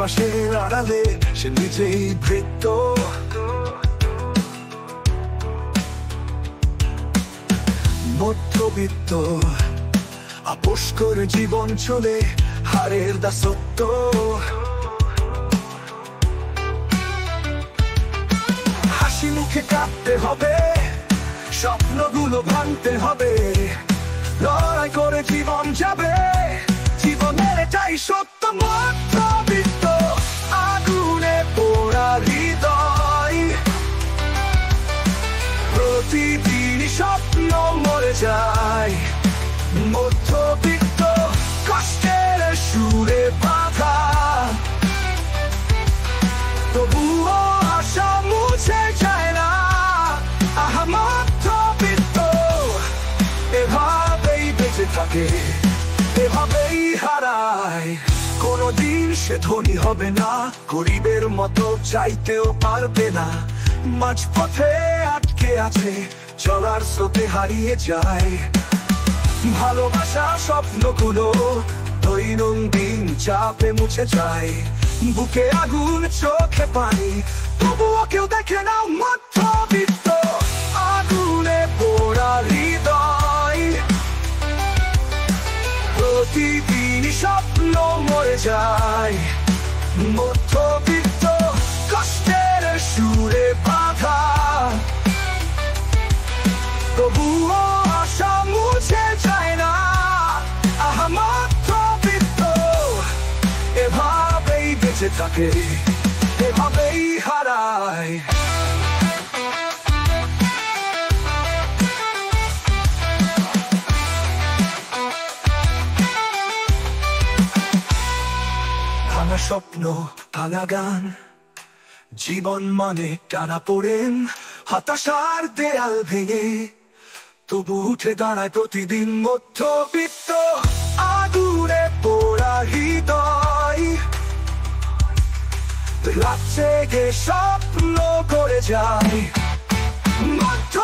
হাসির আড়ালে সে নিজেই ভৃত্য। মধ্যবিত্ত আপোষ করে জীবন চলে হারের দাসত্ব। হাসি মুখে কাঁদতে হবে, স্বপ্নগুলো ভাঙতে হবে, লড়াই করে জীবন যাবে, জীবনের এটাই সত্য। মধ্যবিত্ত আগুনে পোড়া হৃদয়, প্রতিদিনই স্বপ্ন মরে যায়। মধ্যবিত্ত কষ্টের সুরে বাঁধা, তবুও আশা মুছে যায় না। আহা মধ্যবিত্ত এভাবেই বেঁচে থাকে, এভাবেই হারায়। কোনদিন সে ধনী হবে না, গরিবের মতো চাইতেও পারবে না। মাঝপথে আটকে আছে, চলার স্রোতে হারিয়ে যায়। ভালোবাসা স্বপ্নগুলো দৈনন্দিন চাপে মুছে যায়। বুকে আগুন চোখে পানি, তবুও কেউ দেখে না। মধ্যবিত্ত আগুনে পোড়া হৃদয়, প্রতিদিনই স্বপ্ন মরে যায়। মধ্যবিত্ত কষ্টের সুরে বাঁধা, তবুও আশা মুছে যায় না। আহা মধ্যবিত্ত এভাবেই বেঁচে থাকে, এভাবেই হারায়। ভাঙা স্বপ্ন, ভাঙা গান, জীবন মানে টানা পড়েন। হতাশার দেয়াল ভেঙে তবু উঠে দাঁড়ায় প্রতিদিন। মধ্যবিত্ত আগুনে পোড়া হৃদয়, রাত জেগে স্বপ্ন করে যায়। মধ্য